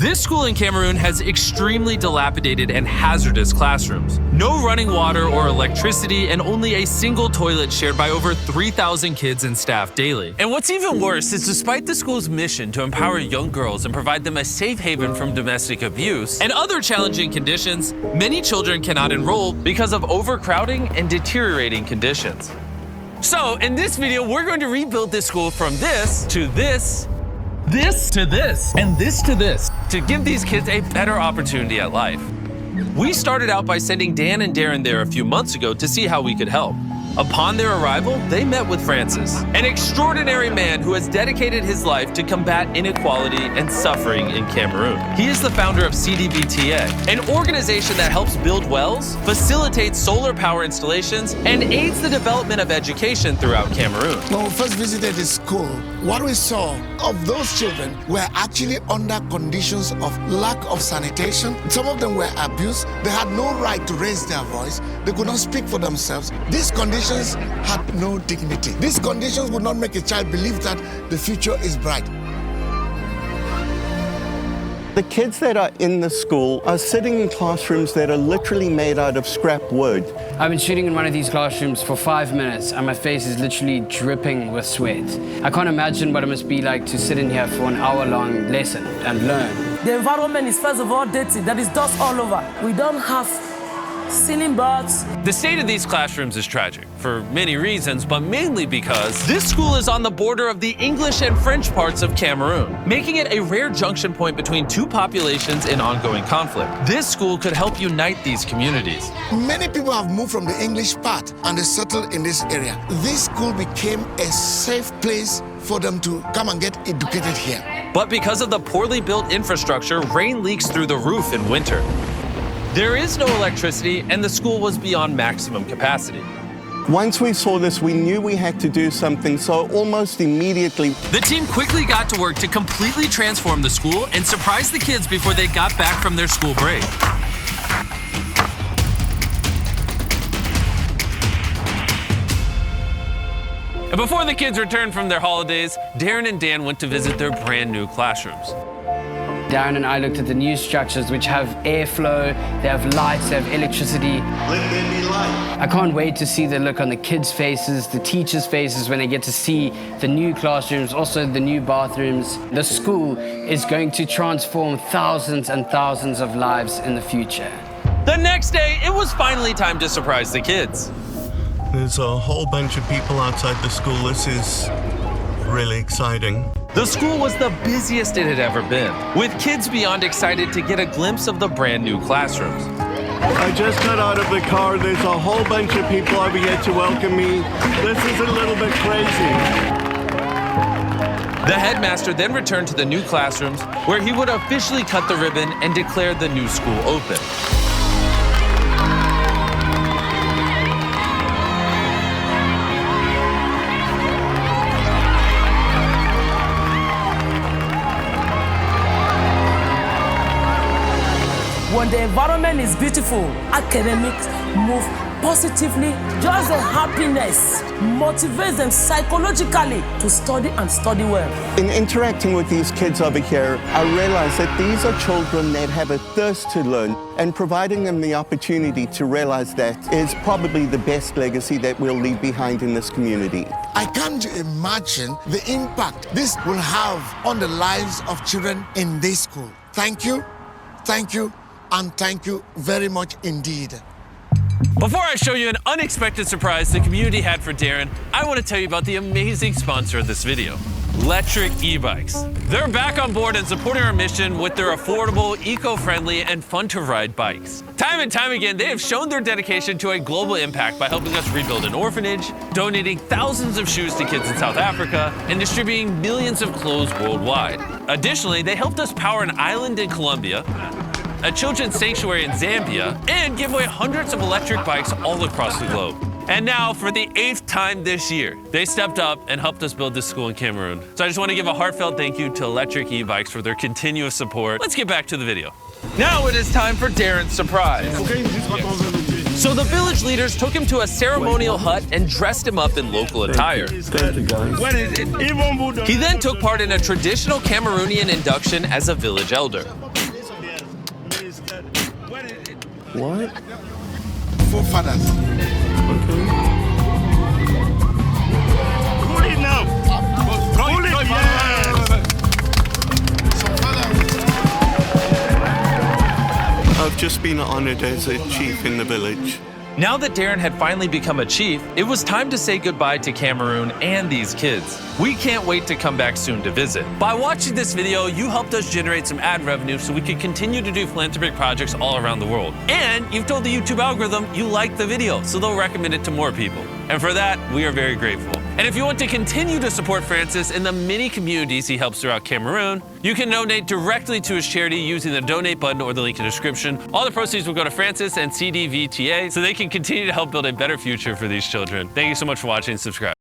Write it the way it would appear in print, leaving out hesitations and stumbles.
This school in Cameroon has extremely dilapidated and hazardous classrooms. No running water or electricity, and only a single toilet shared by over 3,000 kids and staff daily. And what's even worse is despite the school's mission to empower young girls and provide them a safe haven from domestic abuse and other challenging conditions, many children cannot enroll because of overcrowding and deteriorating conditions. So in this video, we're going to rebuild this school from this to this, this to this, and this to this, to give these kids a better opportunity at life. We started out by sending Dan and Darren there a few months ago to see how we could help. Upon their arrival, they met with Francis, an extraordinary man who has dedicated his life to combat inequality and suffering in Cameroon. He is the founder of CDVTA, an organization that helps build wells, facilitates solar power installations, and aids the development of education throughout Cameroon. When we first visited the school, what we saw of those children were actually under conditions of lack of sanitation. Some of them were abused. They had no right to raise their voice. They could not speak for themselves. These conditions had no dignity. These conditions would not make a child believe that the future is bright. The kids that are in the school are sitting in classrooms that are literally made out of scrap wood. I've been sitting in one of these classrooms for 5 minutes and my face is literally dripping with sweat. I can't imagine what it must be like to sit in here for an hour-long lesson and learn. The environment is first of all dirty. There is dust all over. We don't have ceiling boards. The state of these classrooms is tragic for many reasons, but mainly because this school is on the border of the English and French parts of Cameroon, making it a rare junction point between two populations in ongoing conflict. This school could help unite these communities. Many people have moved from the English part and they settled in this area. This school became a safe place for them to come and get educated here. But because of the poorly built infrastructure, rain leaks through the roof in winter. There is no electricity, and the school was beyond maximum capacity. Once we saw this, we knew we had to do something, so almost immediately, the team quickly got to work to completely transform the school and surprise the kids before they got back from their school break. And before the kids returned from their holidays, Darren and Dan went to visit their brand new classrooms. Darren and I looked at the new structures which have airflow, they have lights, they have electricity. Let there be light. I can't wait to see the look on the kids' faces, the teachers' faces when they get to see the new classrooms, also the new bathrooms. The school is going to transform thousands and thousands of lives in the future. The next day, it was finally time to surprise the kids. There's a whole bunch of people outside the school. This is really exciting. The school was the busiest it had ever been, with kids beyond excited to get a glimpse of the brand new classrooms. I just got out of the car. There's a whole bunch of people over here to welcome me. This is a little bit crazy. The headmaster then returned to the new classrooms, where he would officially cut the ribbon and declare the new school open. When the environment is beautiful, academics move positively. Just the happiness motivates them psychologically to study and study well. in interacting with these kids over here, I realized that these are children that have a thirst to learn, and providing them the opportunity to realize that is probably the best legacy that we'll leave behind in this community. I can't imagine the impact this will have on the lives of children in this school. Thank you, and thank you very much indeed. Before I show you an unexpected surprise the community had for Darren, I want to tell you about the amazing sponsor of this video, electric e-bikes. They're back on board and supporting our mission with their affordable, eco-friendly, and fun-to-ride bikes. Time and time again, they have shown their dedication to a global impact by helping us rebuild an orphanage, donating thousands of shoes to kids in South Africa, and distributing millions of clothes worldwide. Additionally, they helped us power an island in Colombia, a children's sanctuary in Zambia, and give away hundreds of electric bikes all across the globe. And now, for the 8th time this year, they stepped up and helped us build this school in Cameroon. So I just want to give a heartfelt thank you to Electric E-Bikes for their continuous support. Let's get back to the video. Now it is time for Darren's surprise. So the village leaders took him to a ceremonial hut and dressed him up in local attire. He then took part in a traditional Cameroonian induction as a village elder. What? Forefathers. Okay. Pull it now. Pull it, yes. Some fathers. I've just been honored as a chief in the village. Now that Darren had finally become a chief, it was time to say goodbye to Cameroon and these kids. We can't wait to come back soon to visit. By watching this video, you helped us generate some ad revenue so we could continue to do philanthropic projects all around the world. And you've told the YouTube algorithm you liked the video, so they'll recommend it to more people. And for that, we are very grateful. And if you want to continue to support Francis in the many communities he helps throughout Cameroon, you can donate directly to his charity using the donate button or the link in the description. All the proceeds will go to Francis and CDVTA so they can continue to help build a better future for these children. Thank you so much for watching and subscribe.